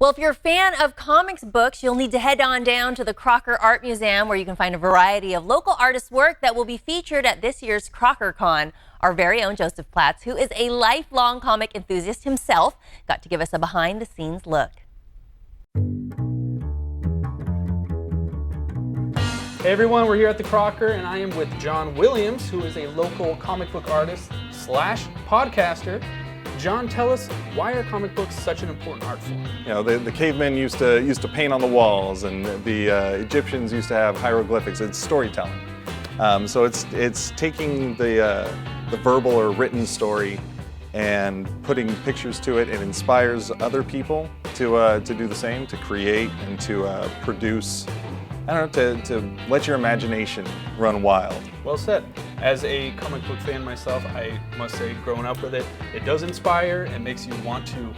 Well, if you're a fan of comics books, you'll need to head on down to the Crocker Art Museum, where you can find a variety of local artists' work that will be featured at this year's CrockerCon. Our very own Joseph Platts, who is a lifelong comic enthusiast himself, got to give us a behind-the-scenes look. Hey everyone, we're here at the Crocker, and I am with John Williams, who is a local comic book artist / podcaster. John, tell us, why are comic books such an important art form? You know, the cavemen used to paint on the walls, and the Egyptians used to have hieroglyphics. It's storytelling. So it's taking the verbal or written story and putting pictures to it. It inspires other people to do the same, to create and to produce. I don't know, to let your imagination run wild. Well said. As a comic book fan myself, I must say, growing up with it, it does inspire and makes you want to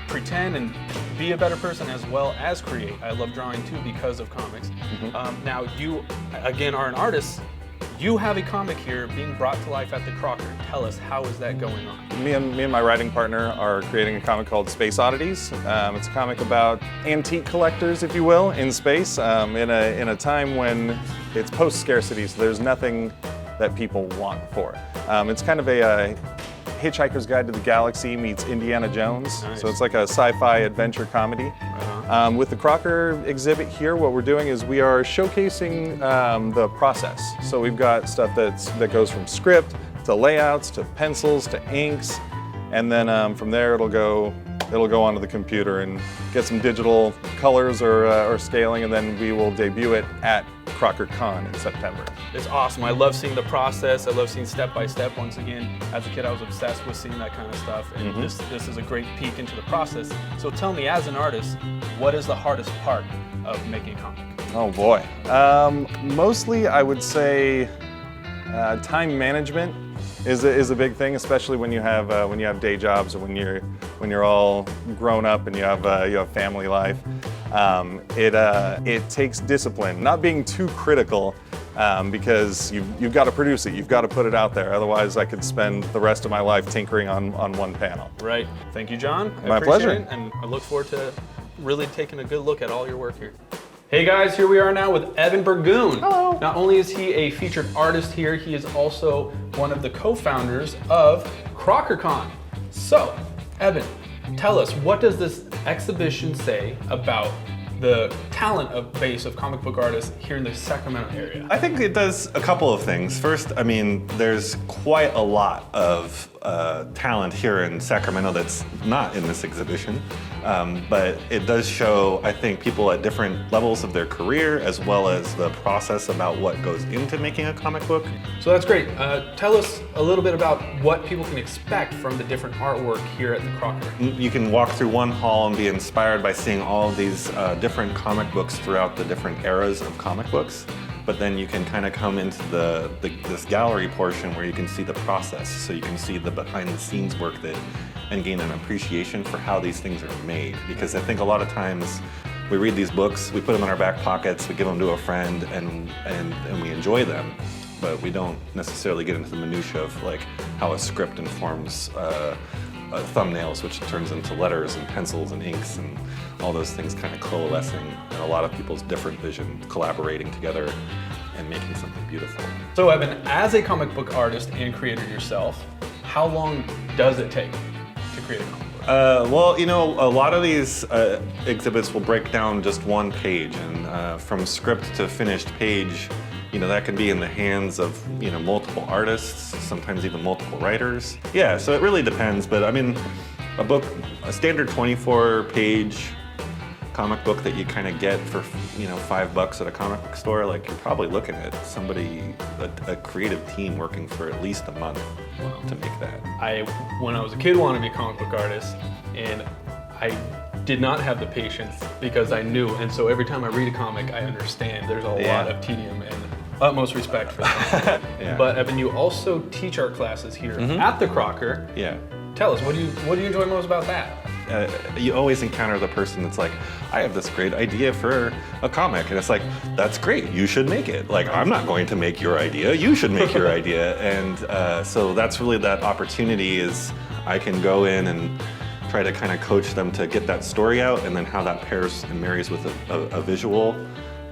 pretend and be a better person as well as create. I love drawing too because of comics. Mm-hmm. Now you, again, are an artist. You have a comic here being brought to life at the Crocker. Tell us, how is that going on? Me and my writing partner are creating a comic called Space Oddities. It's a comic about antique collectors, if you will, in space, in a time when it's post-scarcity, so there's nothing that people want for. It's kind of a Hitchhiker's Guide to the Galaxy meets Indiana Jones. Nice. So it's like a sci-fi adventure comedy. With the Crocker exhibit here, what we're doing is we are showcasing the process. So we've got stuff that goes from script to layouts to pencils to inks, and then from there it'll go onto the computer and get some digital colors or scaling, and then we will debut it at CrockerCon in September. It's awesome. I love seeing the process. I love seeing step by step. Once again, as a kid, I was obsessed with seeing that kind of stuff, and this is a great peek into the process. So tell me, as an artist, what is the hardest part of making a comic? Oh boy. Mostly I would say time management is a big thing, especially when you have day jobs or when you're all grown up and you have family life. It takes discipline, not being too critical, because you've got to produce it, you've got to put it out there. Otherwise, I could spend the rest of my life tinkering on one panel. Right. Thank you, John. My pleasure. It, and I look forward to really taking a good look at all your work here. Hey guys, here we are now with Evan Burgoon. Hello. Not only is he a featured artist here, he is also one of the co-founders of CrockerCon. So, Evan, tell us, what does this exhibition say about the talent base of comic book artists here in the Sacramento area? I think it does a couple of things. First, I mean, there's quite a lot of talent here in Sacramento that's not in this exhibition, but it does show, I think, people at different levels of their career, as well as the process about what goes into making a comic book. So that's great. Tell us a little bit about what people can expect from the different artwork here at the Crocker. You can walk through one hall and be inspired by seeing all of these different comic books throughout the different eras of comic books. But then you can kind of come into this gallery portion where you can see the process. So you can see the behind the scenes work and gain an appreciation for how these things are made. Because I think a lot of times we read these books, we put them in our back pockets, we give them to a friend, and we enjoy them. But we don't necessarily get into the minutia of like how a script informs thumbnails, which turns into letters and pencils and inks and all those things kind of coalescing, and a lot of people's different vision collaborating together and making something beautiful. So Evan, as a comic book artist and creator yourself, how long does it take to create a comic book? Well, you know, a lot of these exhibits will break down just one page, and from script to finished page, you know, that can be in the hands of, you know, multiple artists, sometimes even multiple writers. Yeah, so it really depends, but I mean, a standard 24-page comic book that you kind of get for, you know, $5 at a comic book store, like you're probably looking at somebody, a creative team working for at least a month to make that. When I was a kid, wanted to be a comic book artist, and I did not have the patience because I knew, and so every time I read a comic, I understand there's a lot of tedium and utmost respect for that. Yeah. But Evan, you also teach art classes here at the Crocker. Yeah. Tell us, what do you enjoy most about that? You always encounter the person that's like, I have this great idea for a comic, and it's like, that's great, you should make it. Like, I'm not going to make your idea, you should make your idea. And so that's really that opportunity is I can go in and try to kind of coach them to get that story out, and then how that pairs and marries with a visual.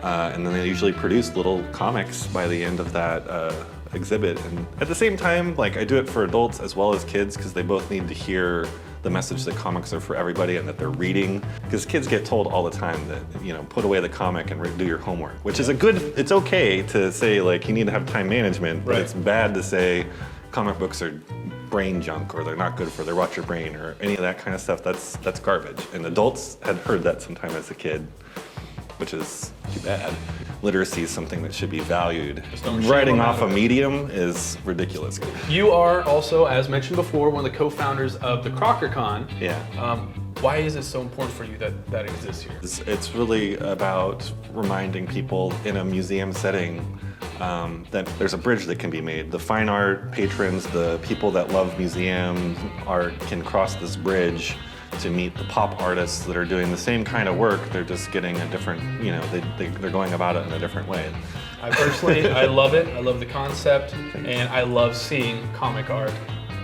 And then they usually produce little comics by the end of that exhibit. And at the same time, like, I do it for adults as well as kids, because they both need to hear the message that comics are for everybody and that they're reading. Because kids get told all the time that, you know, put away the comic and do your homework, which is it's okay to say, like, you need to have time management, but it's bad to say comic books are brain junk, or they're not good for rot your brain, or any of that kind of stuff. That's garbage. And adults had heard that sometime as a kid, which is too bad. Literacy is something that should be valued. Writing off a medium is ridiculous. You are also, as mentioned before, one of the co-founders of the CrockerCon. Yeah. Why is it so important for you that exists here? It's really about reminding people in a museum setting that there's a bridge that can be made. The fine art patrons, the people that love museum art can cross this bridge to meet the pop artists that are doing the same kind of work. They're just getting a different, you know, they're going about it in a different way. I personally, I love it. I love the concept, and I love seeing comic art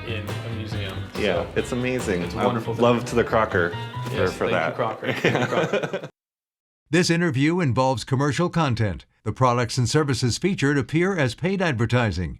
in a museum. Yeah, so it's amazing. It's wonderful. Love to the Crocker for thank that. You, Crocker. Thank you, Crocker. This interview involves commercial content. The products and services featured appear as paid advertising.